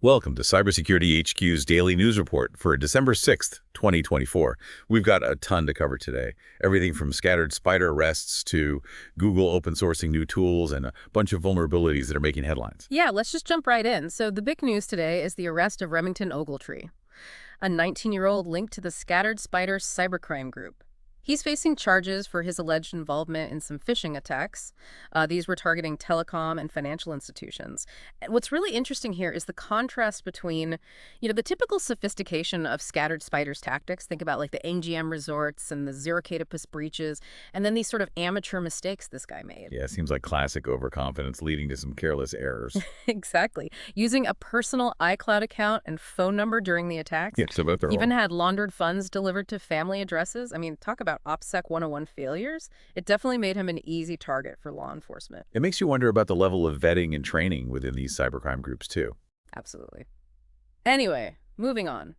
Welcome to Cybersecurity HQ's daily news report for December 6th, 2024. We've got a ton to cover today. Everything from scattered spider arrests to Google open sourcing new tools and a bunch of vulnerabilities that are making headlines. Yeah, let's just jump right in. So the big news today is the arrest of Remington Ogletree, a 19-year-old linked to the Scattered Spider cybercrime group. He's facing charges for his alleged involvement in some phishing attacks. These were targeting telecom and financial institutions. And what's really interesting here is the contrast between, the typical sophistication of Scattered Spider's tactics. Think about like the MGM Resorts and the Zero-Catopus breaches, and then these sort of amateur mistakes this guy made. Yeah, it seems like classic overconfidence leading to some careless errors. Exactly. Using a personal iCloud account and phone number during the attacks. Yeah, so both are Even wrong. had laundered funds delivered to family addresses. I mean, talk about OPSEC 101 failures. It definitely made him an easy target for law enforcement. It makes you wonder about the level of vetting and training within these cybercrime groups, too. Absolutely. Anyway, moving on.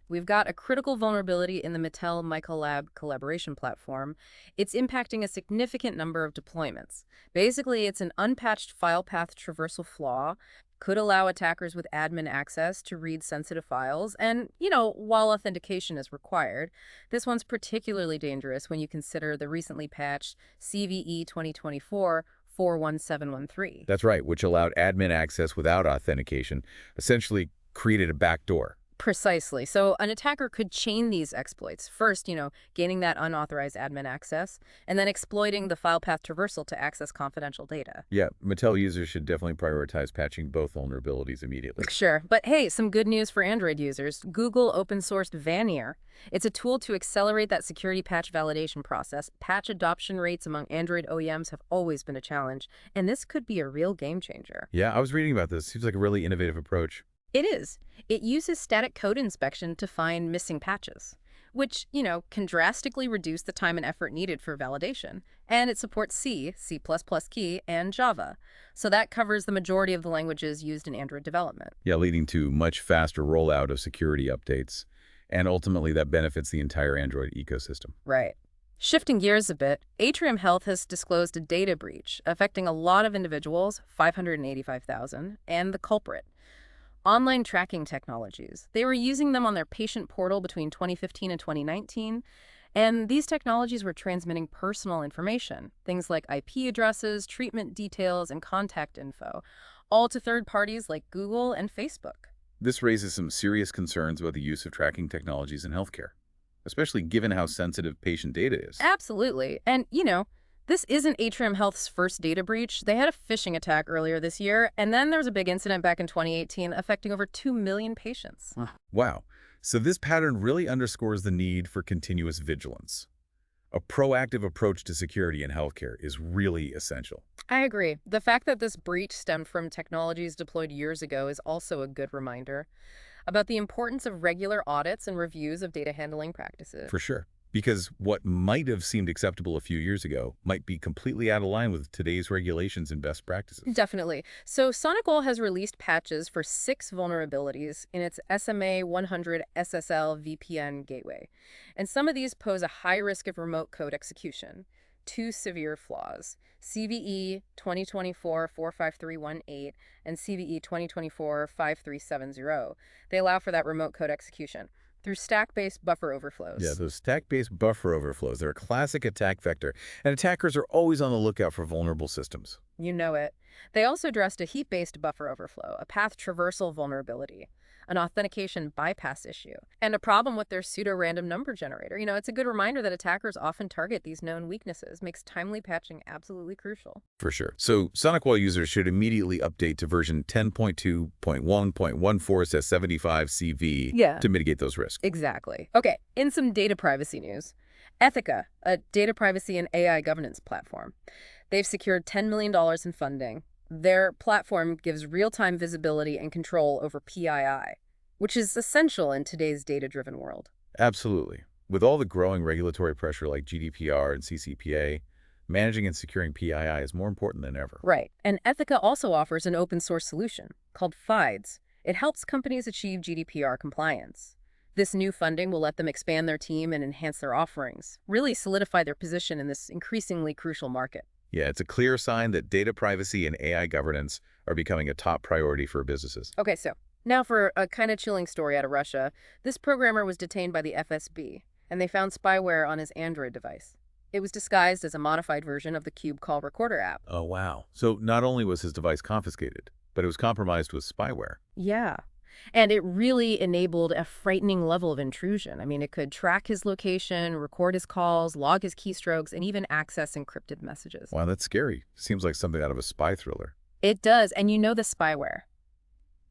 We've got a critical vulnerability in the Mattel Microlab collaboration platform. It's impacting a significant number of deployments. Basically, it's an unpatched file path traversal flaw, could allow attackers with admin access to read sensitive files, and, while authentication is required, this one's particularly dangerous when you consider the recently patched CVE 2024 41713. That's right, which allowed admin access without authentication, essentially created a backdoor. Precisely. So an attacker could chain these exploits. First, gaining that unauthorized admin access, and then exploiting the file path traversal to access confidential data. Yeah, Mattel users should definitely prioritize patching both vulnerabilities immediately. Sure. But hey, some good news for Android users. Google open-sourced Vanier. It's a tool to accelerate that security patch validation process. Patch adoption rates among Android OEMs have always been a challenge, and this could be a real game changer. Yeah, I was reading about this. Seems like a really innovative approach. It is. It uses static code inspection to find missing patches, which, can drastically reduce the time and effort needed for validation. And it supports C, C++ key, and Java. So that covers the majority of the languages used in Android development. Yeah, leading to much faster rollout of security updates. And ultimately, that benefits the entire Android ecosystem. Right. Shifting gears a bit, Atrium Health has disclosed a data breach affecting a lot of individuals, 585,000, and the culprit. Online tracking technologies. They were using them on their patient portal between 2015 and 2019, and these technologies were transmitting personal information, things like IP addresses, treatment details, and contact info, all to third parties like Google and Facebook. This raises some serious concerns about the use of tracking technologies in healthcare, especially given how sensitive patient data is. Absolutely. And, this isn't Atrium Health's first data breach. They had a phishing attack earlier this year, and then there was a big incident back in 2018 affecting over 2 million patients. Wow. So this pattern really underscores the need for continuous vigilance. A proactive approach to security in healthcare is really essential. I agree. The fact that this breach stemmed from technologies deployed years ago is also a good reminder about the importance of regular audits and reviews of data handling practices. For sure. Because what might have seemed acceptable a few years ago might be completely out of line with today's regulations and best practices. Definitely. So SonicWall has released patches for 6 vulnerabilities in its SMA 100 SSL VPN gateway. And some of these pose a high risk of remote code execution. 2 severe flaws, CVE 2024-45318 and CVE 2024-5370. They allow for that remote code execution through stack-based buffer overflows. Yeah, those stack-based buffer overflows, they're a classic attack vector, and attackers are always on the lookout for vulnerable systems. You know it. They also addressed a heap-based buffer overflow, a path traversal vulnerability, an authentication bypass issue, and a problem with their pseudo-random number generator. It's a good reminder that attackers often target these known weaknesses, makes timely patching absolutely crucial. For sure. So SonicWall users should immediately update to version 10.2.1.14/75 CV to mitigate those risks. Exactly. Okay, in some data privacy news, Ethica, a data privacy and AI governance platform, they've secured $10 million in funding. Their platform gives real-time visibility and control over PII, which is essential in today's data-driven world. Absolutely. With all the growing regulatory pressure like GDPR and CCPA, managing and securing PII is more important than ever. Right. And Ethica also offers an open-source solution called FIDES. It helps companies achieve GDPR compliance. This new funding will let them expand their team and enhance their offerings, really solidify their position in this increasingly crucial market. Yeah, it's a clear sign that data privacy and AI governance are becoming a top priority for businesses. Okay, so Now for a kind of chilling story out of Russia, this programmer was detained by the FSB, and they found spyware on his Android device. It was disguised as a modified version of the Cube Call Recorder app. Oh, wow. So not only was his device confiscated, but it was compromised with spyware. Yeah. And it really enabled a frightening level of intrusion. I mean, it could track his location, record his calls, log his keystrokes, and even access encrypted messages. Wow, that's scary. Seems like something out of a spy thriller. It does, and you know the spyware.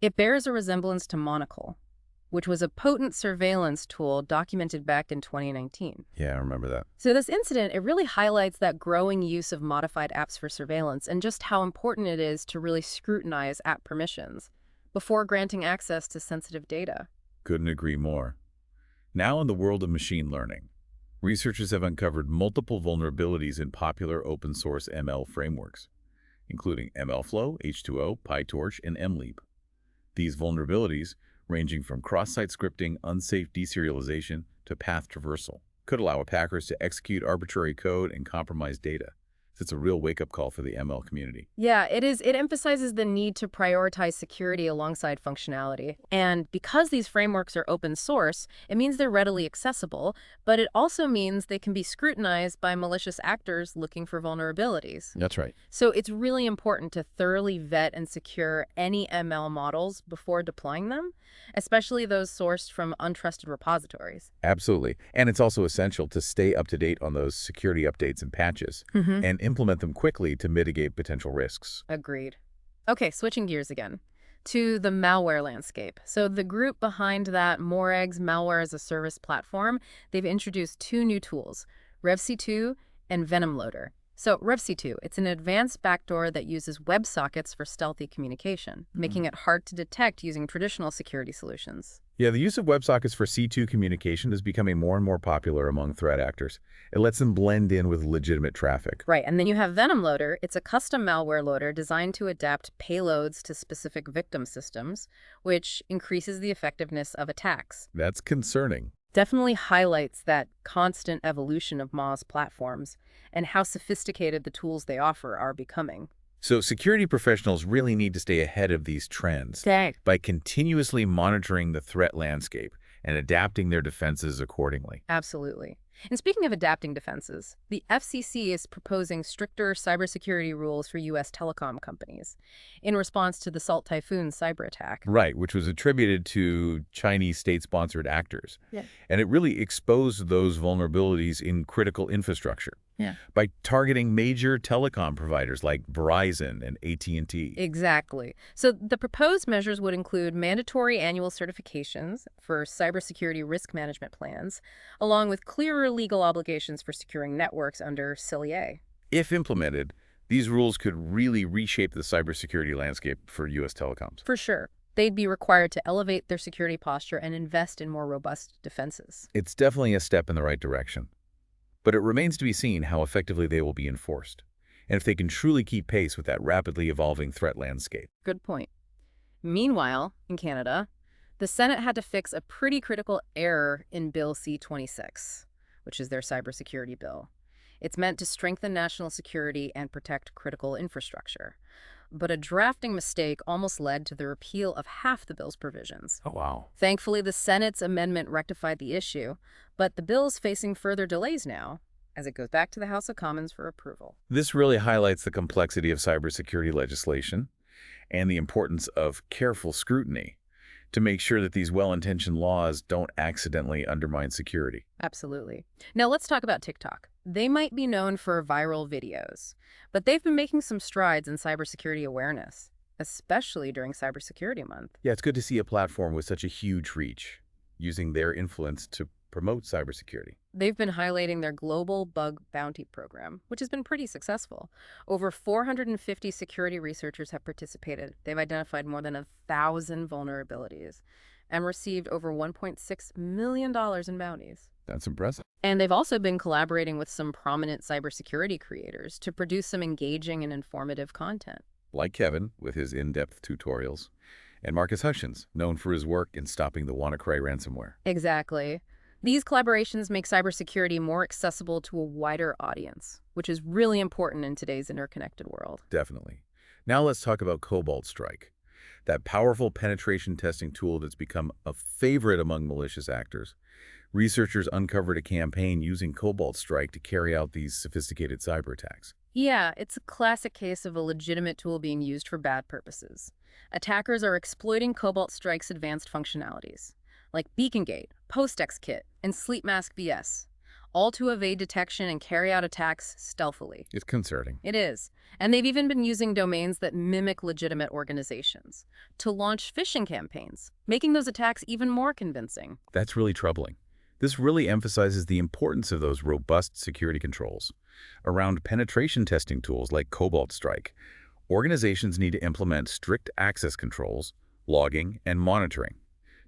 It bears a resemblance to Monocle, which was a potent surveillance tool documented back in 2019. Yeah, I remember that. So this incident, it really highlights that growing use of modified apps for surveillance and just how important it is to really scrutinize app permissions before granting access to sensitive data. Couldn't agree more. Now in the world of machine learning, researchers have uncovered multiple vulnerabilities in popular open source ML frameworks, including MLflow, H2O, PyTorch, and MLeap. These vulnerabilities, ranging from cross-site scripting, unsafe deserialization, to path traversal, could allow attackers to execute arbitrary code and compromise data. It's a real wake-up call for the ML community. Yeah, it is. It emphasizes the need to prioritize security alongside functionality. And because these frameworks are open source, it means they're readily accessible, but it also means they can be scrutinized by malicious actors looking for vulnerabilities. That's right. So it's really important to thoroughly vet and secure any ML models before deploying them, especially those sourced from untrusted repositories. Absolutely. And it's also essential to stay up to date on those security updates and patches and implement them quickly to mitigate potential risks. Agreed. Okay, switching gears again to the malware landscape. So the group behind that Moreg's Malware as a Service platform, they've introduced two new tools, RevC2 and Venom Loader. So RevC2, it's an advanced backdoor that uses WebSockets for stealthy communication, making it hard to detect using traditional security solutions. Yeah, the use of WebSockets for C2 communication is becoming more and more popular among threat actors. It lets them blend in with legitimate traffic. Right, and then you have Venom Loader. It's a custom malware loader designed to adapt payloads to specific victim systems, which increases the effectiveness of attacks. That's concerning. Definitely highlights that constant evolution of Moz platforms and how sophisticated the tools they offer are becoming. So security professionals really need to stay ahead of these trends by continuously monitoring the threat landscape and adapting their defenses accordingly. Absolutely. And speaking of adapting defenses, the FCC is proposing stricter cybersecurity rules for U.S. telecom companies in response to the Salt Typhoon cyber attack. Right, which was attributed to Chinese state-sponsored actors. Yeah. And it really exposed those vulnerabilities in critical infrastructure. Yeah. By targeting major telecom providers like Verizon and AT&T. Exactly. So the proposed measures would include mandatory annual certifications for cybersecurity risk management plans, along with clearer legal obligations for securing networks under CILIA. If implemented, these rules could really reshape the cybersecurity landscape for U.S. telecoms. For sure. They'd be required to elevate their security posture and invest in more robust defenses. It's definitely a step in the right direction. But it remains to be seen how effectively they will be enforced, and if they can truly keep pace with that rapidly evolving threat landscape. Good point. Meanwhile, in Canada, the Senate had to fix a pretty critical error in Bill C-26, which is their cybersecurity bill. It's meant to strengthen national security and protect critical infrastructure. But a drafting mistake almost led to the repeal of half the bill's provisions. Oh, wow. Thankfully, the Senate's amendment rectified the issue, but the bill is facing further delays now as it goes back to the House of Commons for approval. This really highlights the complexity of cybersecurity legislation and the importance of careful scrutiny to make sure that these well-intentioned laws don't accidentally undermine security. Absolutely. Now let's talk about TikTok. They might be known for viral videos, but they've been making some strides in cybersecurity awareness, especially during Cybersecurity Month. Yeah, it's good to see a platform with such a huge reach using their influence to promote cybersecurity. They've been highlighting their global bug bounty program, which has been pretty successful. Over 450 security researchers have participated. They've identified more than 1,000 vulnerabilities and received over $1.6 million in bounties. That's impressive. And they've also been collaborating with some prominent cybersecurity creators to produce some engaging and informative content. Like Kevin, with his in-depth tutorials, and Marcus Hutchins, known for his work in stopping the WannaCry ransomware. Exactly. These collaborations make cybersecurity more accessible to a wider audience, which is really important in today's interconnected world. Definitely. Now let's talk about Cobalt Strike. that powerful penetration testing tool that's become a favorite among malicious actors. Researchers uncovered a campaign using Cobalt Strike to carry out these sophisticated cyber attacks. Yeah, it's a classic case of a legitimate tool being used for bad purposes. Attackers are exploiting Cobalt Strike's advanced functionalities, like Beacon Gate, Post-X Kit, and Sleep Mask BS, all to evade detection and carry out attacks stealthily. It's concerning. It is. And they've even been using domains that mimic legitimate organizations to launch phishing campaigns, making those attacks even more convincing. That's really troubling. This really emphasizes the importance of those robust security controls. Around penetration testing tools like Cobalt Strike, organizations need to implement strict access controls, logging, and monitoring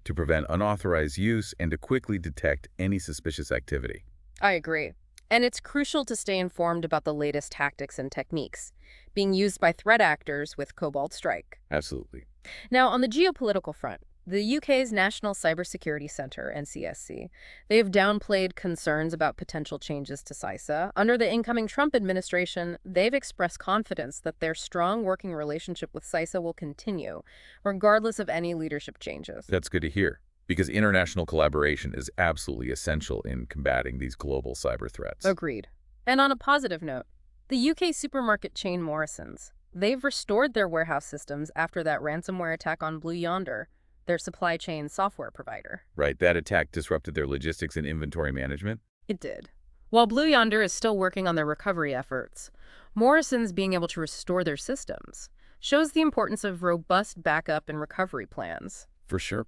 to prevent unauthorized use and to quickly detect any suspicious activity. I agree. And it's crucial to stay informed about the latest tactics and techniques being used by threat actors with Cobalt Strike. Absolutely. Now, on the geopolitical front, the UK's National Cybersecurity Centre, NCSC, they have downplayed concerns about potential changes to CISA. Under the incoming Trump administration, they've expressed confidence that their strong working relationship with CISA will continue, regardless of any leadership changes. That's good to hear, because international collaboration is absolutely essential in combating these global cyber threats. Agreed. And on a positive note, the UK supermarket chain Morrisons, they've restored their warehouse systems after that ransomware attack on Blue Yonder, their supply chain software provider. Right, that attack disrupted their logistics and inventory management? It did. While Blue Yonder is still working on their recovery efforts, Morrisons being able to restore their systems shows the importance of robust backup and recovery plans. For sure.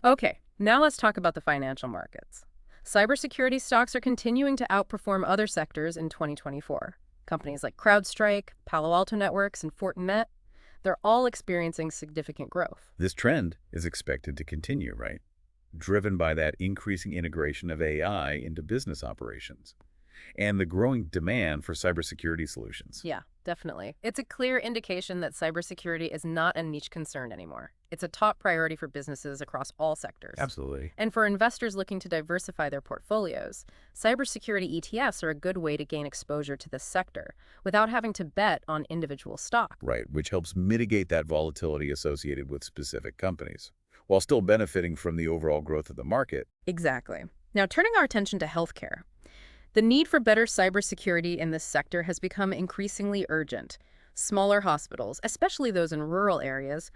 Okay, now let's talk about the financial markets. Cybersecurity stocks are continuing to outperform other sectors in 2024. Companies like CrowdStrike, Palo Alto Networks, and Fortinet, they're all experiencing significant growth. This trend is expected to continue, right? Driven by that increasing integration of AI into business operations and the growing demand for cybersecurity solutions. Yeah, definitely. It's a clear indication that cybersecurity is not a niche concern anymore. It's a top priority for businesses across all sectors. Absolutely. And for investors looking to diversify their portfolios, cybersecurity ETFs are a good way to gain exposure to this sector without having to bet on individual stock. Right, which helps mitigate that volatility associated with specific companies, while still benefiting from the overall growth of the market. Exactly. Now, turning our attention to healthcare. The need for better cybersecurity in this sector has become increasingly urgent. Smaller hospitals, especially those in rural areas,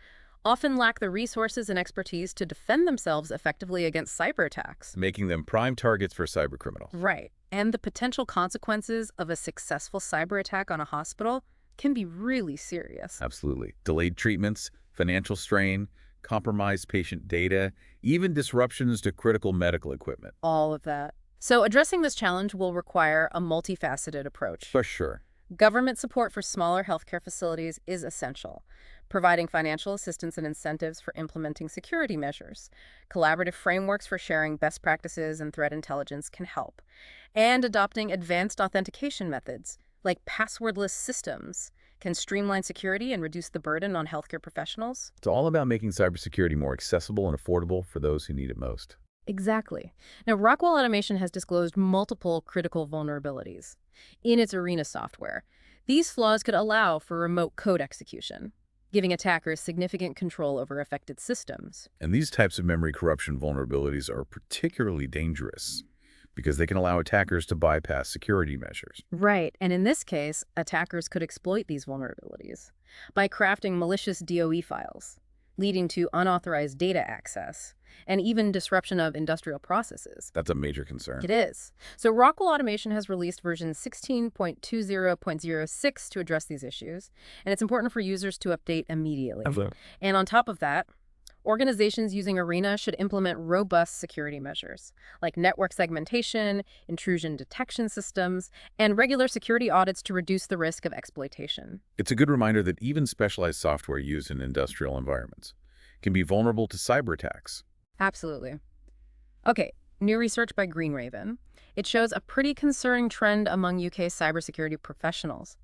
often lack the resources and expertise to defend themselves effectively against cyber attacks. Making them prime targets for cybercriminals. Right. And the potential consequences of a successful cyber attack on a hospital can be really serious. Absolutely. Delayed treatments, financial strain, compromised patient data, even disruptions to critical medical equipment. All of that. So addressing this challenge will require a multifaceted approach. For sure. Government support for smaller healthcare facilities is essential, providing financial assistance and incentives for implementing security measures. Collaborative frameworks for sharing best practices and threat intelligence can help. And adopting advanced authentication methods, like passwordless systems, can streamline security and reduce the burden on healthcare professionals. It's all about making cybersecurity more accessible and affordable for those who need it most. Exactly. Now, Rockwell Automation has disclosed multiple critical vulnerabilities in its Arena software. These flaws could allow for remote code execution, giving attackers significant control over affected systems. And these types of memory corruption vulnerabilities are particularly dangerous because they can allow attackers to bypass security measures. Right, and in this case, attackers could exploit these vulnerabilities by crafting malicious DOE files, leading to unauthorized data access, and even disruption of industrial processes. That's a major concern. It is. So Rockwell Automation has released version 16.20.06 to address these issues, and it's important for users to update immediately. Absolutely. And on top of that, organizations using Arena should implement robust security measures, like network segmentation, intrusion detection systems, and regular security audits to reduce the risk of exploitation. It's a good reminder that even specialized software used in industrial environments can be vulnerable to cyber attacks. Absolutely. Okay, new research by Green Raven. It shows a pretty concerning trend among UK cybersecurity professionals.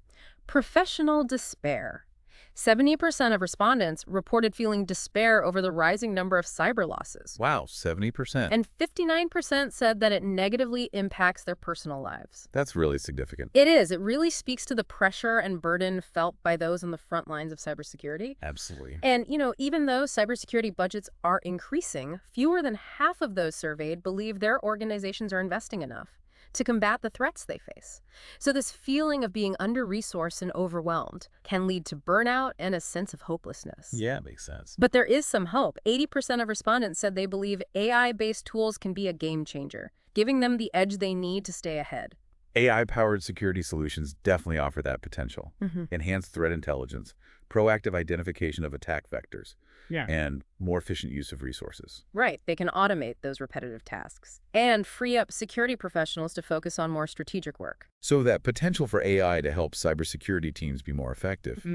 Professional despair. 70% of respondents reported feeling despair over the rising number of cyber losses. Wow, 70%. And 59% said that it negatively impacts their personal lives. That's really significant. It is. It really speaks to the pressure and burden felt by those on the front lines of cybersecurity. Absolutely. And, even though cybersecurity budgets are increasing, fewer than half of those surveyed believe their organizations are investing enough to combat the threats they face. So this feeling of being under-resourced and overwhelmed can lead to burnout and a sense of hopelessness. Yeah, makes sense. But there is some hope. 80% of respondents said they believe AI-based tools can be a game changer, giving them the edge they need to stay ahead. AI-powered security solutions definitely offer that potential. Enhanced threat intelligence, proactive identification of attack vectors, and more efficient use of resources. Right. They can automate those repetitive tasks and free up security professionals to focus on more strategic work. So that potential for AI to help cybersecurity teams be more effective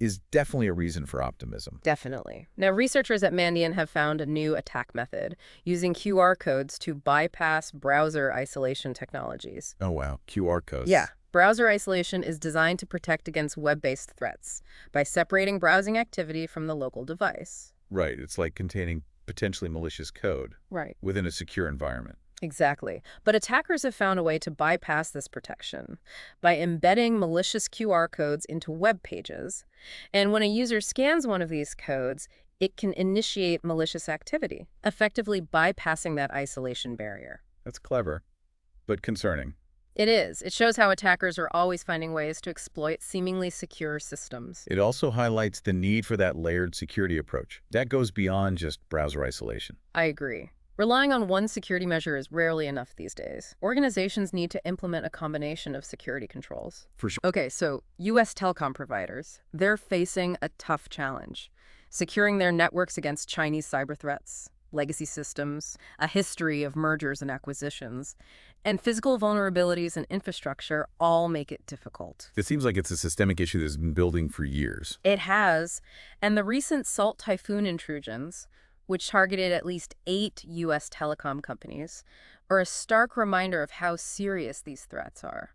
is definitely a reason for optimism. Definitely. Now, researchers at Mandiant have found a new attack method using QR codes to bypass browser isolation technologies. Oh, wow. QR codes. Yeah. Browser isolation is designed to protect against web-based threats by separating browsing activity from the local device. Right. It's like containing potentially malicious code within a secure environment. Exactly. But attackers have found a way to bypass this protection by embedding malicious QR codes into web pages. And when a user scans one of these codes, it can initiate malicious activity, effectively bypassing that isolation barrier. That's clever, but concerning. It is. It shows how attackers are always finding ways to exploit seemingly secure systems. It also highlights the need for that layered security approach. That goes beyond just browser isolation. I agree. Relying on one security measure is rarely enough these days. Organizations need to implement a combination of security controls. For sure. Okay, so U.S. telecom providers, they're facing a tough challenge. Securing their networks against Chinese cyber threats, legacy systems, a history of mergers and acquisitions, and physical vulnerabilities in infrastructure all make it difficult. It seems like it's a systemic issue that's been building for years. It has, and the recent Salt Typhoon intrusions, which targeted at least 8 U.S. telecom companies, are a stark reminder of how serious these threats are.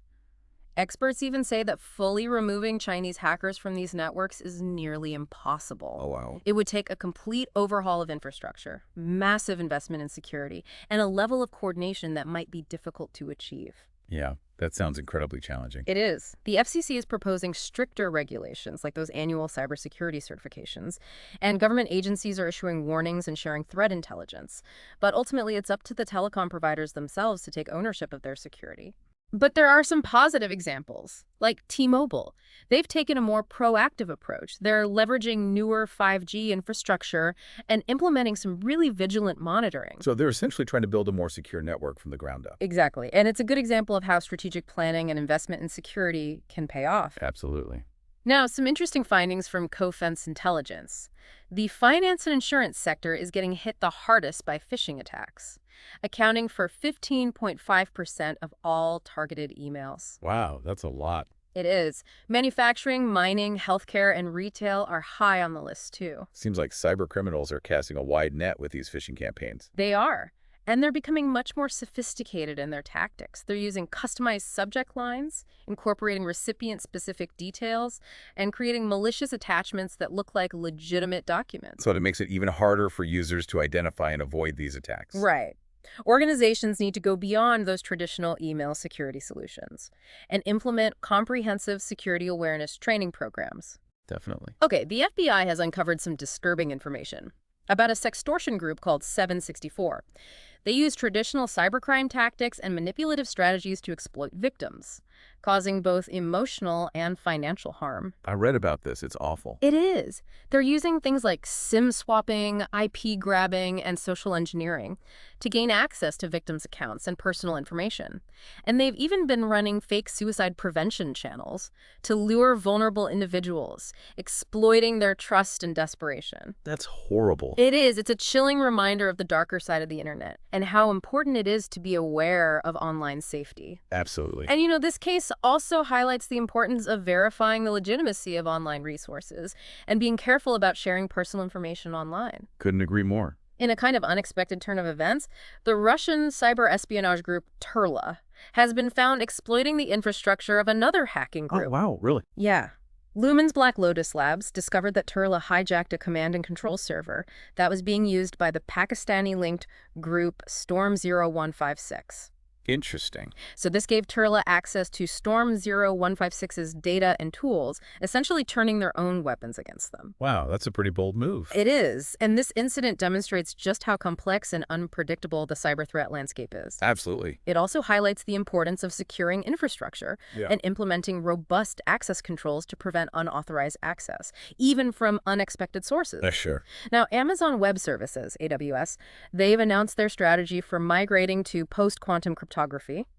Experts even say that fully removing Chinese hackers from these networks is nearly impossible. Oh, wow. It would take a complete overhaul of infrastructure, massive investment in security, and a level of coordination that might be difficult to achieve. Yeah, that sounds incredibly challenging. It is. The FCC is proposing stricter regulations, like those annual cybersecurity certifications, and government agencies are issuing warnings and sharing threat intelligence. But ultimately, it's up to the telecom providers themselves to take ownership of their security. But there are some positive examples, like T-Mobile. They've taken a more proactive approach. They're leveraging newer 5G infrastructure and implementing some really vigilant monitoring. So they're essentially trying to build a more secure network from the ground up. Exactly. And it's a good example of how strategic planning and investment in security can pay off. Absolutely. Now, some interesting findings from Cofense Intelligence. The finance and insurance sector is getting hit the hardest by phishing attacks, accounting for 15.5% of all targeted emails. Wow, that's a lot. It is. Manufacturing, mining, healthcare, and retail are high on the list, too. Seems like cyber criminals are casting a wide net with these phishing campaigns. They are. And they're becoming much more sophisticated in their tactics. They're using customized subject lines, incorporating recipient-specific details, and creating malicious attachments that look like legitimate documents. So it makes it even harder for users to identify and avoid these attacks. Right. Organizations need to go beyond those traditional email security solutions and implement comprehensive security awareness training programs. Definitely. Okay, the FBI has uncovered some disturbing information about a sextortion group called 764. They use traditional cybercrime tactics and manipulative strategies to exploit victims, causing both emotional and financial harm. I read about this. It's awful. It is. They're using things like SIM swapping, IP grabbing, and social engineering to gain access to victims' accounts and personal information. And they've even been running fake suicide prevention channels to lure vulnerable individuals, exploiting their trust and desperation. That's horrible. It is. It's a chilling reminder of the darker side of the internet and how important it is to be aware of online safety. Absolutely. And this case also highlights the importance of verifying the legitimacy of online resources and being careful about sharing personal information online. Couldn't agree more. In a kind of unexpected turn of events, the Russian cyber espionage group Turla has been found exploiting the infrastructure of another hacking group. Oh, wow, really? Yeah. Lumen's Black Lotus Labs discovered that Turla hijacked a command and control server that was being used by the Pakistani-linked group Storm 0156. Interesting. So this gave Turla access to Storm 0156's data and tools, essentially turning their own weapons against them. Wow, that's a pretty bold move. It is, and this incident demonstrates just how complex and unpredictable the cyber threat landscape is. Absolutely. It also highlights the importance of securing infrastructure and implementing robust access controls to prevent unauthorized access, even from unexpected sources. Sure. Now, Amazon Web Services, AWS, they've announced their strategy for migrating to post-quantum cryptography,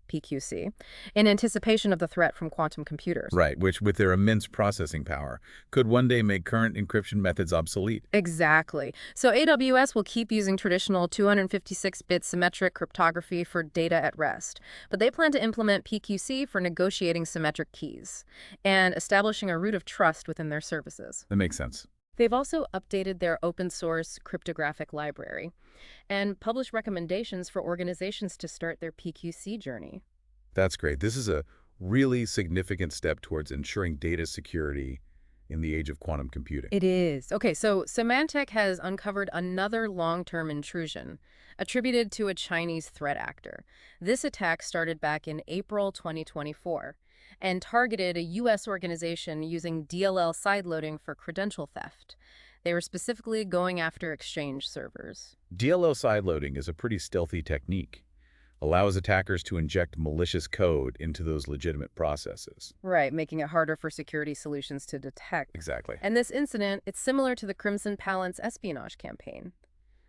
PQC, in anticipation of the threat from quantum computers. Right, which, with their immense processing power, could one day make current encryption methods obsolete. Exactly. So AWS will keep using traditional 256-bit symmetric cryptography for data at rest, but they plan to implement PQC for negotiating symmetric keys and establishing a root of trust within their services. That makes sense. They've also updated their open-source cryptographic library and published recommendations for organizations to start their PQC journey. That's great. This is a really significant step towards ensuring data security in the age of quantum computing. It is. Okay, so Symantec has uncovered another long-term intrusion attributed to a Chinese threat actor. This attack started back in April 2024 and targeted a U.S. organization using DLL sideloading for credential theft. They were specifically going after Exchange servers. DLL sideloading is a pretty stealthy technique. Allows attackers to inject malicious code into those legitimate processes. Right, making it harder for security solutions to detect. Exactly. And this incident, it's similar to the Crimson Palance espionage campaign,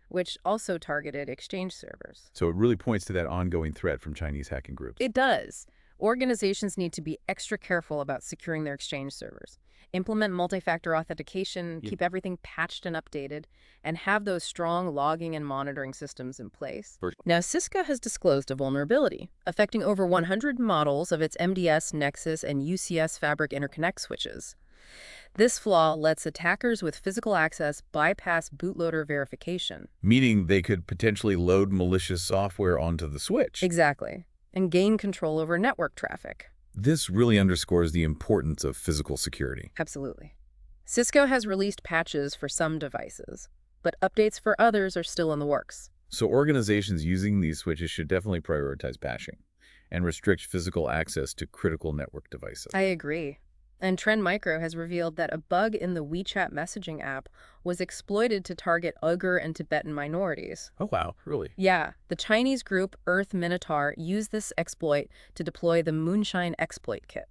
which also targeted Exchange servers. So it really points to that ongoing threat from Chinese hacking groups. It does. Organizations need to be extra careful about securing their Exchange servers. Implement multi-factor authentication, keep everything patched and updated, and have those strong logging and monitoring systems in place. Now, Cisco has disclosed a vulnerability affecting over 100 models of its MDS, Nexus, and UCS fabric interconnect switches. This flaw lets attackers with physical access bypass bootloader verification. Meaning they could potentially load malicious software onto the switch. Exactly. And gain control over network traffic. This really underscores the importance of physical security. Absolutely. Cisco has released patches for some devices, but updates for others are still in the works. So organizations using these switches should definitely prioritize patching and restrict physical access to critical network devices. I agree. And Trend Micro has revealed that a bug in the WeChat messaging app was exploited to target Uyghur and Tibetan minorities. Oh, wow. Really? Yeah, the Chinese group Earth Minotaur used this exploit to deploy the Moonshine exploit kit,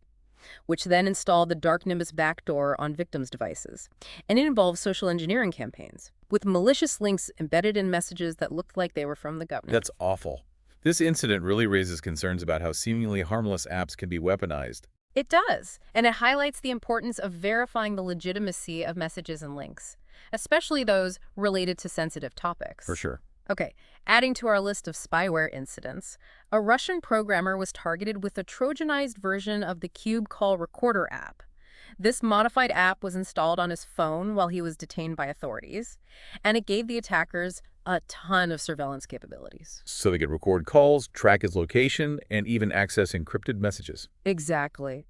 which then installed the Dark Nimbus backdoor on victims' devices. And it involved social engineering campaigns, with malicious links embedded in messages that looked like they were from the government. That's awful. This incident really raises concerns about how seemingly harmless apps can be weaponized. It does, and it highlights the importance of verifying the legitimacy of messages and links, especially those related to sensitive topics. For sure. Okay, adding to our list of spyware incidents, a Russian programmer was targeted with a Trojanized version of the Cube Call Recorder app. This modified app was installed on his phone while he was detained by authorities, and it gave the attackers a ton of surveillance capabilities. So they could record calls, track his location, and even access encrypted messages. Exactly.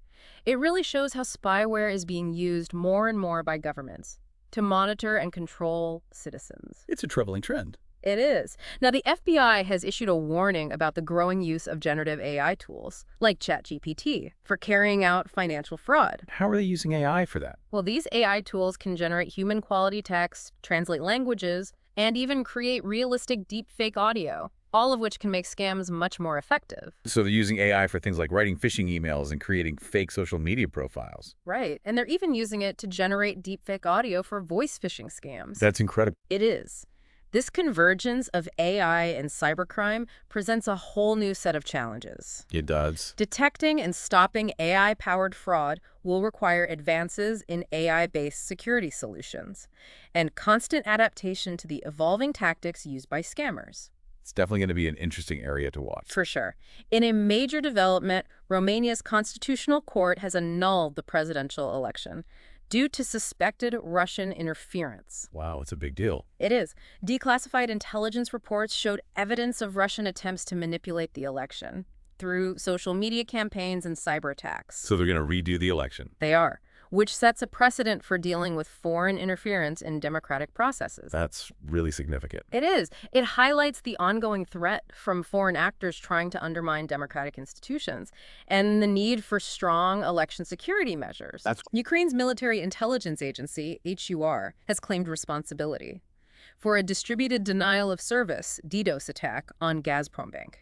It really shows how spyware is being used more and more by governments to monitor and control citizens. It's a troubling trend. It is. Now, the FBI has issued a warning about the growing use of generative AI tools, like ChatGPT, for carrying out financial fraud. How are they using AI for that? Well, these AI tools can generate human-quality text, translate languages, and even create realistic deepfake audio, all of which can make scams much more effective. So they're using AI for things like writing phishing emails and creating fake social media profiles. Right, and they're even using it to generate deepfake audio for voice phishing scams. That's incredible. It is. This convergence of AI and cybercrime presents a whole new set of challenges. It does. Detecting and stopping AI-powered fraud will require advances in AI-based security solutions and constant adaptation to the evolving tactics used by scammers. It's definitely going to be an interesting area to watch. For sure. In a major development, Romania's constitutional court has annulled the presidential election due to suspected Russian interference. Wow, it's a big deal. It is. Declassified intelligence reports showed evidence of Russian attempts to manipulate the election through social media campaigns and cyber attacks. So they're going to redo the election. They are, which sets a precedent for dealing with foreign interference in democratic processes. That's really significant. It is. It highlights the ongoing threat from foreign actors trying to undermine democratic institutions and the need for strong election security measures. Ukraine's military intelligence agency, HUR, has claimed responsibility for a distributed denial of service DDoS attack on Gazprombank,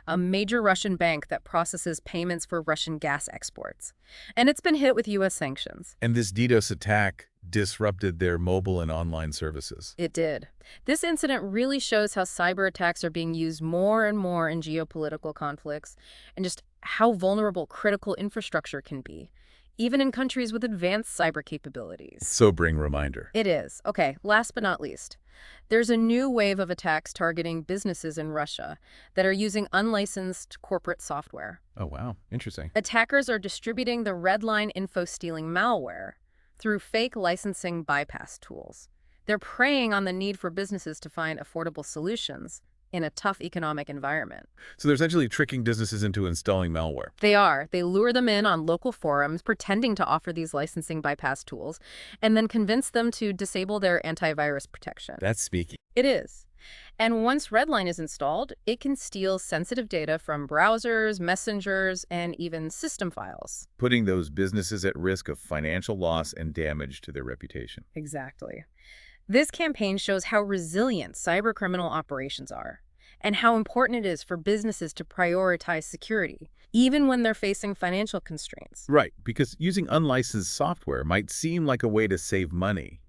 a major Russian bank that processes payments for Russian gas exports. And it's been hit with U.S. sanctions. And this DDoS attack disrupted their mobile and online services. It did. This incident really shows how cyber attacks are being used more and more in geopolitical conflicts and just how vulnerable critical infrastructure can be, even in countries with advanced cyber capabilities. Sobering reminder. It is. Okay, last but not least, there's a new wave of attacks targeting businesses in Russia that are using unlicensed corporate software. Oh, wow. Interesting. Attackers are distributing the Redline info stealing malware through fake licensing bypass tools. They're preying on the need for businesses to find affordable solutions in a tough economic environment. So they're essentially tricking businesses into installing malware. They are. They lure them in on local forums, pretending to offer these licensing bypass tools, and then convince them to disable their antivirus protection. That's sneaky. It is. And once Redline is installed, it can steal sensitive data from browsers, messengers, and even system files. Putting those businesses at risk of financial loss and damage to their reputation. Exactly. This campaign shows how resilient cybercriminal operations are and how important it is for businesses to prioritize security, even when they're facing financial constraints. Right, because using unlicensed software might seem like a way to save money,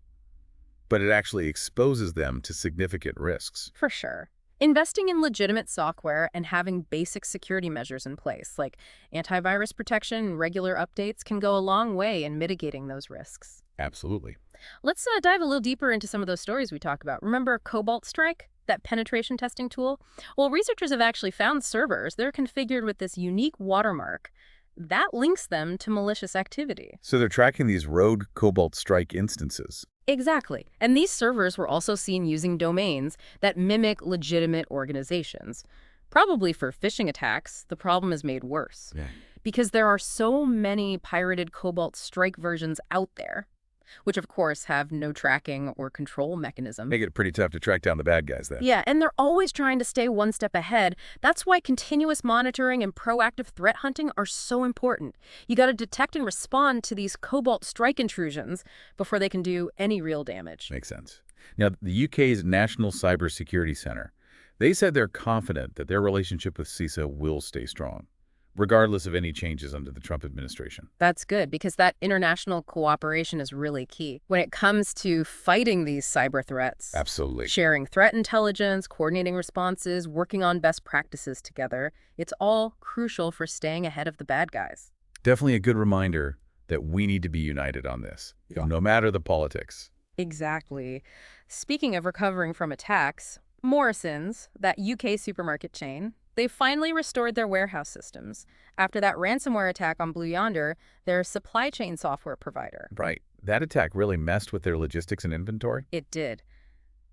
but it actually exposes them to significant risks. For sure. Investing in legitimate software and having basic security measures in place, like antivirus protection and regular updates, can go a long way in mitigating those risks. Absolutely. Let's dive a little deeper into some of those stories we talked about. Remember Cobalt Strike, that penetration testing tool? Well, researchers have actually found servers. They're configured with this unique watermark that links them to malicious activity. So they're tracking these rogue Cobalt Strike instances. Exactly. And these servers were also seen using domains that mimic legitimate organizations. Probably for phishing attacks, the problem is made worse. Yeah. Because there are so many pirated Cobalt Strike versions out there, which of course have no tracking or control mechanism. Make it pretty tough to track down the bad guys then. Yeah, and they're always trying to stay one step ahead. That's why continuous monitoring and proactive threat hunting are so important. You got to detect and respond to these Cobalt Strike intrusions before they can do any real damage. Makes sense. Now, the UK's National Cybersecurity Center, they said they're confident that their relationship with CISA will stay strong, regardless of any changes under the Trump administration. That's good, because that international cooperation is really key when it comes to fighting these cyber threats. Absolutely. Sharing threat intelligence, coordinating responses, working on best practices together. It's all crucial for staying ahead of the bad guys. Definitely a good reminder that we need to be united on this, no matter the politics. Exactly. Speaking of recovering from attacks, Morrison's, that UK supermarket chain, they finally restored their warehouse systems after that ransomware attack on Blue Yonder, their supply chain software provider. Right. That attack really messed with their logistics and inventory? It did.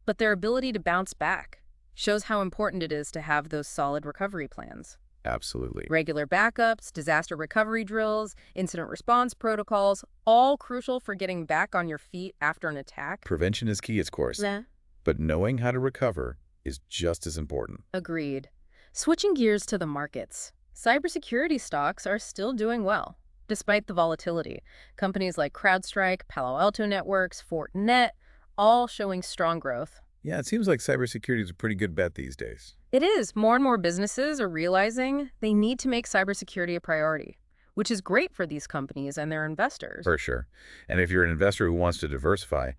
But their ability to bounce back shows how important it is to have those solid recovery plans. Absolutely. Regular backups, disaster recovery drills, incident response protocols, all crucial for getting back on your feet after an attack. Prevention is key, of course. Yeah. But knowing how to recover is just as important. Agreed. Switching gears to the markets, cybersecurity stocks are still doing well, despite the volatility. Companies like CrowdStrike, Palo Alto Networks, Fortinet, all showing strong growth. Yeah, it seems like cybersecurity is a pretty good bet these days. It is. More and more businesses are realizing they need to make cybersecurity a priority, which is great for these companies and their investors. For sure. And if you're an investor who wants to diversify,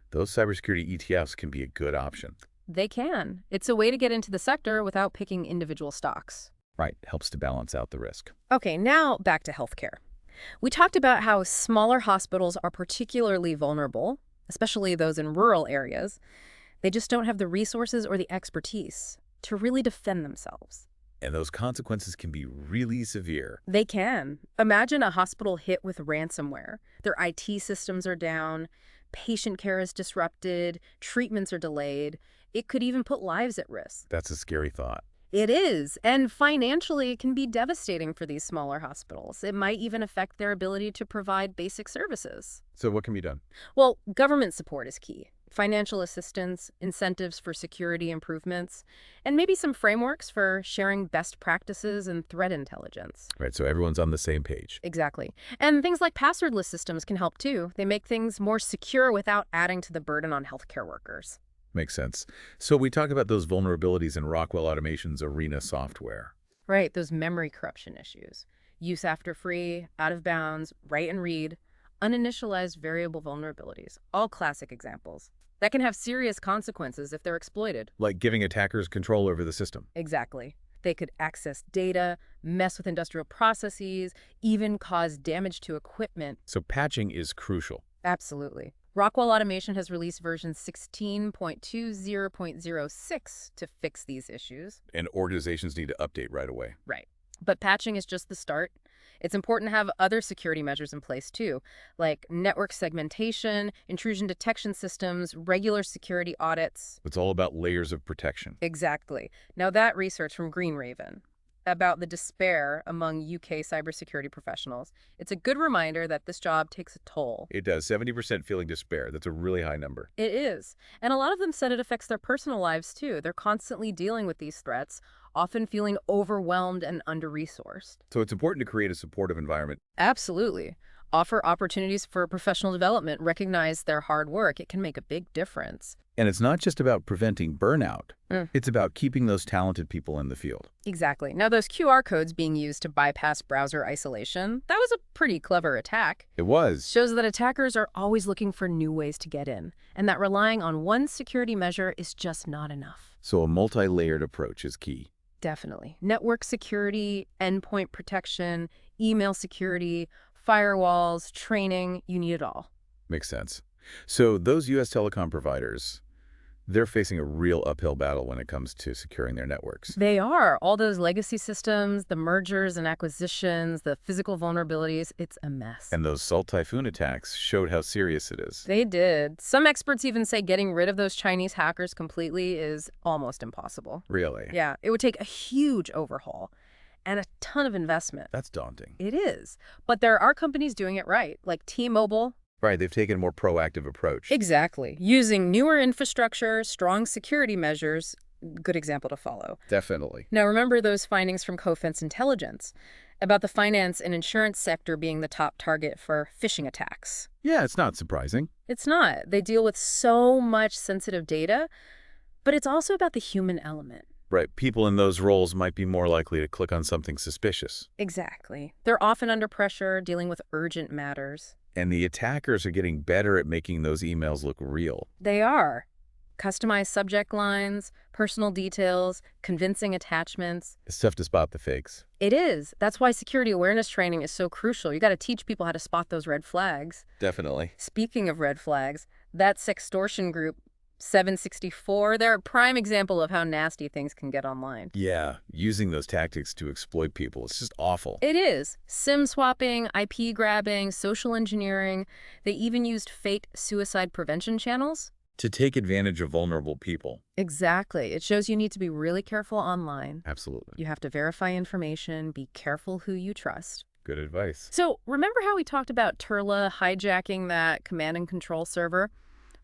those cybersecurity ETFs can be a good option. They can. It's a way to get into the sector without picking individual stocks. Right. Helps to balance out the risk. Okay, now back to healthcare. We talked about how smaller hospitals are particularly vulnerable, especially those in rural areas. They just don't have the resources or the expertise to really defend themselves. And those consequences can be really severe. They can. Imagine a hospital hit with ransomware. Their IT systems are down, patient care is disrupted, treatments are delayed. It could even put lives at risk. That's a scary thought. It is, and financially it can be devastating for these smaller hospitals. It might even affect their ability to provide basic services. So what can be done? Well, government support is key. Financial assistance, incentives for security improvements, and maybe some frameworks for sharing best practices and threat intelligence. Right, so everyone's on the same page. Exactly. And things like passwordless systems can help too. They make things more secure without adding to the burden on healthcare workers. Makes sense. So we talk about those vulnerabilities in Rockwell Automation's Arena software. Right, those memory corruption issues. Use after free, out of bounds, write and read, uninitialized variable vulnerabilities, all classic examples. That can have serious consequences if they're exploited. Like giving attackers control over the system. Exactly. They could access data, mess with industrial processes, even cause damage to equipment. So patching is crucial. Absolutely. Rockwell Automation has released version 16.20.06 to fix these issues. And organizations need to update right away. Right. But patching is just the start. It's important to have other security measures in place too, like network segmentation, intrusion detection systems, regular security audits. It's all about layers of protection. Exactly. Now that research from Green Raven about the despair among UK cybersecurity professionals, it's a good reminder that this job takes a toll. It does. 70% feeling despair. That's a really high number. It is. And a lot of them said it affects their personal lives too. They're constantly dealing with these threats, often feeling overwhelmed and under-resourced. So it's important to create a supportive environment. Absolutely. Offer opportunities for professional development, recognize their hard work. It can make a big difference. And it's not just about preventing burnout. It's about keeping those talented people in the field. Exactly. Now, those QR codes being used to bypass browser isolation, that was a pretty clever attack. It was. Shows that attackers are always looking for new ways to get in, and that relying on one security measure is just not enough. So a multi-layered approach is key. Definitely. Network security, endpoint protection, email security, firewalls, training, you need it all. Makes sense. So those U.S. telecom providers, they're facing a real uphill battle when it comes to securing their networks. They are. All those legacy systems, the mergers and acquisitions, the physical vulnerabilities, it's a mess. And those Salt Typhoon attacks showed how serious it is. They did. Some experts even say getting rid of those Chinese hackers completely is almost impossible. Really? Yeah, it would take a huge overhaul and a ton of investment. That's daunting. It is. But there are companies doing it right, like T-Mobile. Right, they've taken a more proactive approach. Exactly. Using newer infrastructure, strong security measures, good example to follow. Definitely. Now, remember those findings from Cofense Intelligence about the finance and insurance sector being the top target for phishing attacks. Yeah, it's not surprising. It's not. They deal with so much sensitive data, but it's also about the human element. Right, people in those roles might be more likely to click on something suspicious. Exactly. They're often under pressure, dealing with urgent matters. And the attackers are getting better at making those emails look real. They are. Customized subject lines, personal details, convincing attachments. It's tough to spot the fakes. It is. That's why security awareness training is so crucial. You got to teach people how to spot those red flags. Definitely. Speaking of red flags, that sextortion group, 764, they're a prime example of how nasty things can get online. Yeah, using those tactics to exploit people, it's just awful. It is. SIM swapping, IP grabbing, social engineering. They even used fake suicide prevention channels. To take advantage of vulnerable people. Exactly. It shows you need to be really careful online. Absolutely. You have to verify information, be careful who you trust. Good advice. So remember how we talked about Turla hijacking that command and control server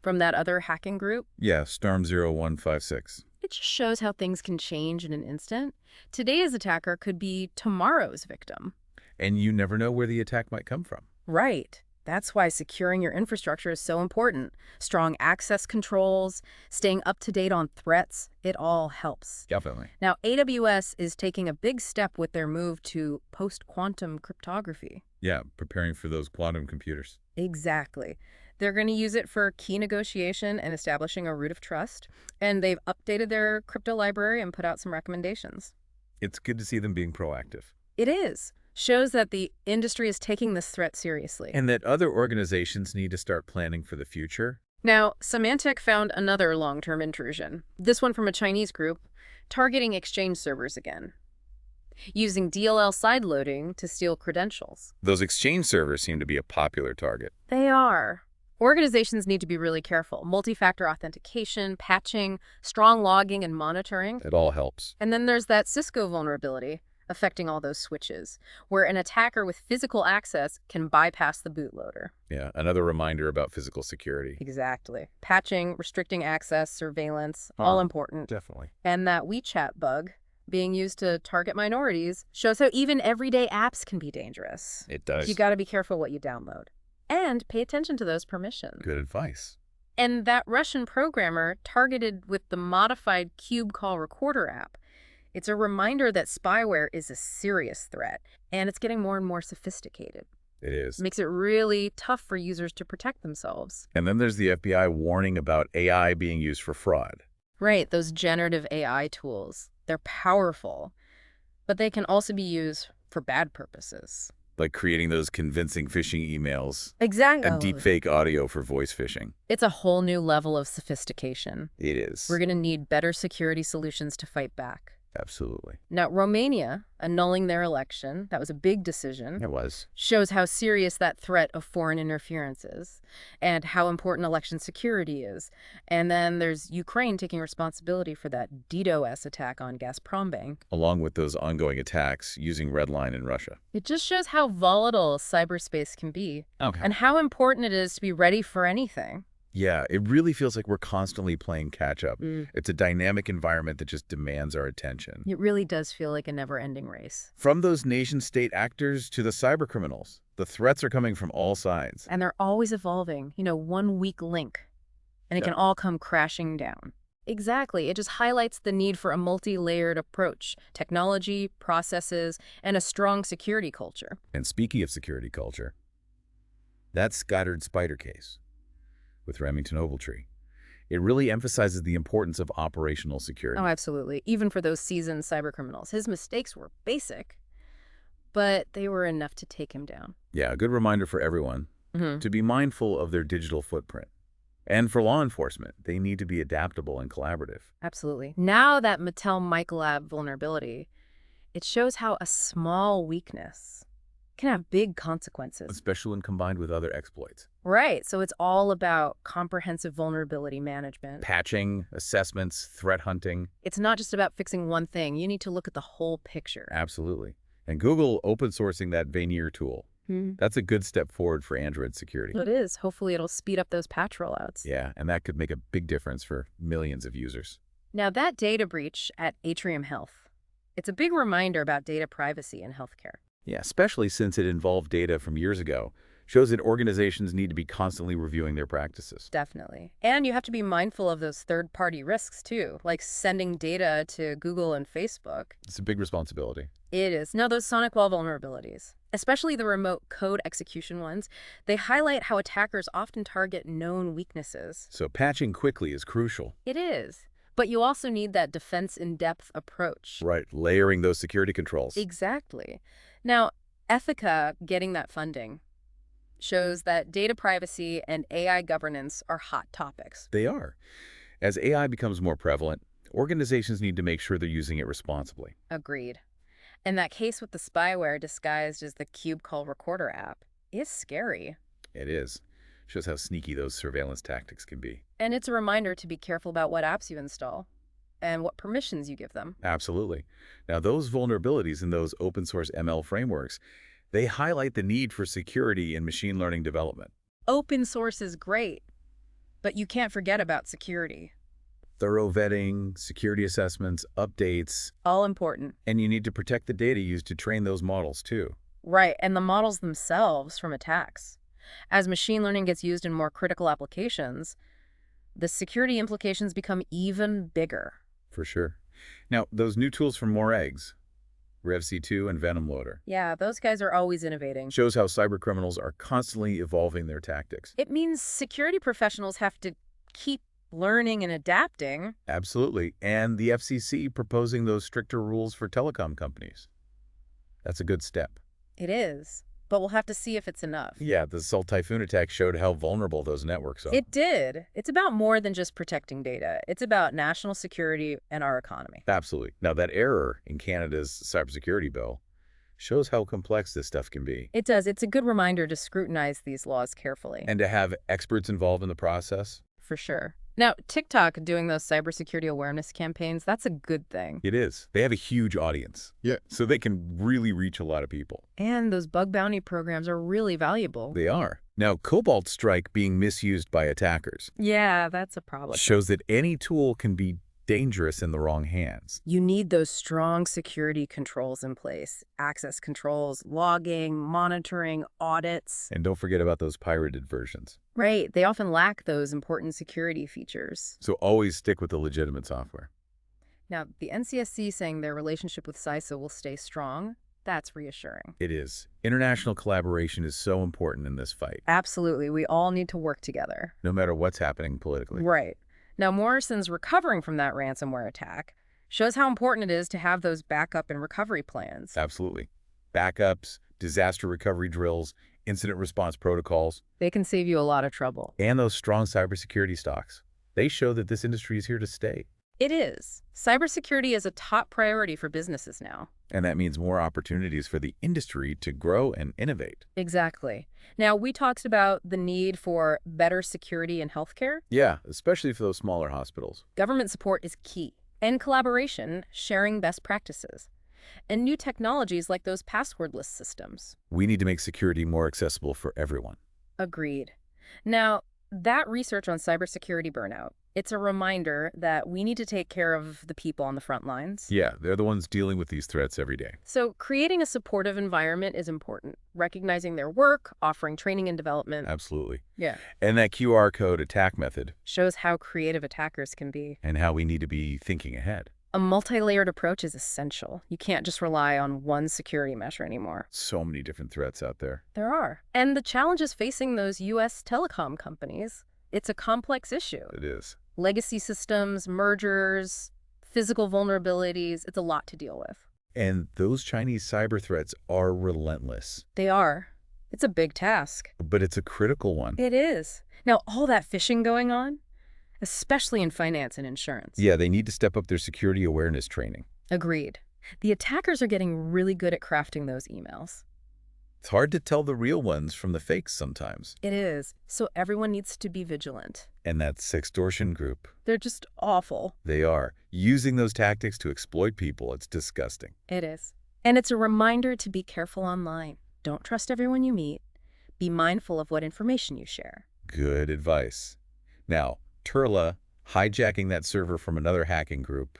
from that other hacking group? Yeah, Storm0156. It just shows how things can change in an instant. Today's attacker could be tomorrow's victim. And you never know where the attack might come from. Right. That's why securing your infrastructure is so important. Strong access controls, staying up to date on threats, it all helps. Definitely. Now, AWS is taking a big step with their move to post-quantum cryptography. Yeah, preparing for those quantum computers. Exactly. They're going to use it for key negotiation and establishing a root of trust. And they've updated their crypto library and put out some recommendations. It's good to see them being proactive. It is. Shows that the industry is taking this threat seriously. And that other organizations need to start planning for the future. Now, Symantec found another long-term intrusion. This one from a Chinese group, targeting Exchange servers again, using DLL sideloading to steal credentials. Those Exchange servers seem to be a popular target. They are. Organizations need to be really careful. Multi-factor authentication, patching, strong logging and monitoring. It all helps. And then there's that Cisco vulnerability affecting all those switches, where an attacker with physical access can bypass the bootloader. Yeah, another reminder about physical security. Exactly. Patching, restricting access, surveillance, all important. Definitely. And that WeChat bug being used to target minorities shows how even everyday apps can be dangerous. It does. You got to be careful what you download. And pay attention to those permissions. Good advice. And that Russian programmer targeted with the modified Cube Call Recorder app. It's a reminder that spyware is a serious threat, and it's getting more and more sophisticated. It is. Makes it really tough for users to protect themselves. And then there's the FBI warning about AI being used for fraud. Right, those generative AI tools. They're powerful, but they can also be used for bad purposes. Like creating those convincing phishing emails. Exactly. And deepfake audio for voice phishing. It's a whole new level of sophistication. It is. We're going to need better security solutions to fight back. Absolutely. Now, Romania annulling their election, that was a big decision. It was. Shows how serious that threat of foreign interference is and how important election security is. And then there's Ukraine taking responsibility for that DDoS attack on Gazprom Bank. Along with those ongoing attacks using Redline in Russia. It just shows how volatile cyberspace can be Okay. and how important it is to be ready for anything. Yeah, it really feels like we're constantly playing catch-up. It's a dynamic environment that just demands our attention. It really does feel like a never-ending race. From those nation-state actors to the cybercriminals, the threats are coming from all sides. And they're always evolving, one weak link, and it can all come crashing down. Exactly. It just highlights the need for a multi-layered approach, technology, processes, and a strong security culture. And speaking of security culture, that scattered spider case with Remington Ogletree. It really emphasizes the importance of operational security. Oh, absolutely. Even for those seasoned cybercriminals. His mistakes were basic, but they were enough to take him down. Yeah, a good reminder for everyone to be mindful of their digital footprint. And for law enforcement, they need to be adaptable and collaborative. Absolutely. Now that Mattel Microlab vulnerability, it shows how a small weakness can have big consequences. Especially when combined with other exploits. Right. So it's all about comprehensive vulnerability management. Patching, assessments, threat hunting. It's not just about fixing one thing. You need to look at the whole picture. Absolutely. And Google open sourcing that Veneer tool. That's a good step forward for Android security. It is. Hopefully it'll speed up those patch rollouts. Yeah, and that could make a big difference for millions of users. Now that data breach at Atrium Health, it's a big reminder about data privacy in healthcare. Yeah, especially since it involved data from years ago. Shows that organizations need to be constantly reviewing their practices. Definitely. And you have to be mindful of those third-party risks, too, like sending data to Google and Facebook. It's a big responsibility. It is. Now, those sonic wall vulnerabilities, especially the remote code execution ones, they highlight how attackers often target known weaknesses. So patching quickly is crucial. It is. But you also need that defense-in-depth approach. Right, layering those security controls. Exactly. Now, Ethica getting that funding shows that data privacy and AI governance are hot topics. They are. As AI becomes more prevalent, organizations need to make sure they're using it responsibly. Agreed. And that case with the spyware disguised as the Cube Call Recorder app is scary. It is. Shows how sneaky those surveillance tactics can be. And it's a reminder to be careful about what apps you install and what permissions you give them. Absolutely. Now, those vulnerabilities in those open source ML frameworks, they highlight the need for security in machine learning development. Open source is great, but you can't forget about security. Thorough vetting, security assessments, updates. All important. And you need to protect the data used to train those models, too. Right, and the models themselves from attacks. As machine learning gets used in more critical applications, the security implications become even bigger. For sure. Now, those new tools from More Eggs, RevC2 and Venom Loader. Yeah, those guys are always innovating. Shows how cybercriminals are constantly evolving their tactics. It means security professionals have to keep learning and adapting. Absolutely. And the FCC proposing those stricter rules for telecom companies. That's a good step. It is. But we'll have to see if it's enough. Yeah, the Salt Typhoon attack showed how vulnerable those networks are. It did. It's about more than just protecting data. It's about national security and our economy. Absolutely. Now, that error in Canada's cybersecurity bill, Shows how complex this stuff can be. It does. It's a good reminder to scrutinize these laws carefully. And to have experts involved in the process. For sure. Now, TikTok doing those cybersecurity awareness campaigns, that's a good thing. It is. They have a huge audience. Yeah. So they can really reach a lot of people. And those bug bounty programs are really valuable. They are. Now, Cobalt Strike being misused by attackers Yeah, that's a problem. shows that any tool can be dangerous in the wrong hands. You need those strong security controls in place. Access controls, logging, monitoring, audits. And don't forget about those pirated versions. Right, they often lack those important security features. So always stick with the legitimate software. Now, the NCSC saying their relationship with CISA will stay strong, that's reassuring. It is. International collaboration is so important in this fight, Absolutely, we all need to work together. no matter what's happening politically. Right. Now, Morrison's recovering from that ransomware attack shows how important it is to have those backup and recovery plans. Absolutely. Backups, disaster recovery drills, incident response protocols, They can save you a lot of trouble. and those strong cybersecurity stocks. They show that this industry is here to stay. It is. Cybersecurity is a top priority for businesses now. And that means more opportunities for the industry to grow and innovate. Exactly. Now, we talked about the need for better security in healthcare. Yeah, especially for those smaller hospitals. Government support is key. And collaboration, sharing best practices. And new technologies like those passwordless systems. We need to make security more accessible for everyone. Agreed. Now, that research on cybersecurity burnout, it's a reminder that we need to take care of the people on the front lines. Yeah, they're the ones dealing with these threats every day. So creating a supportive environment is important. Recognizing their work, offering training and development. Absolutely. Yeah. And that QR code attack method, Shows how creative attackers can be. and how we need to be thinking ahead. A multi-layered approach is essential. You can't just rely on one security measure anymore. So many different threats out there. There are. And the challenges facing those U.S. telecom companies, it's a complex issue. It is. Legacy systems, mergers, physical vulnerabilities, it's a lot to deal with. And those Chinese cyber threats are relentless. They are. It's a big task. But it's a critical one. It is. Now, all that phishing going on, especially in finance and insurance. Yeah, they need to step up their security awareness training. Agreed. The attackers are getting really good at crafting those emails. It's hard to tell the real ones from the fakes sometimes. It is. So everyone needs to be vigilant. And that sextortion group, They're just awful. they are using those tactics to exploit people. It's disgusting. It is. And it's a reminder to be careful online. Don't trust everyone you meet. Be mindful of what information you share. Good advice. Now, Turla hijacking that server from another hacking group.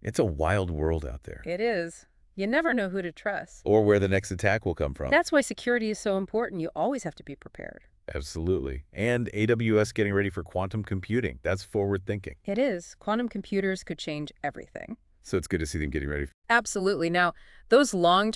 It's a wild world out there. It is. You never know who to trust. Or where the next attack will come from. That's why security is so important. You always have to be prepared. Absolutely. And AWS getting ready for quantum computing. That's forward thinking. It is. Quantum computers could change everything. So it's good to see them getting ready. Absolutely. Now, those long-term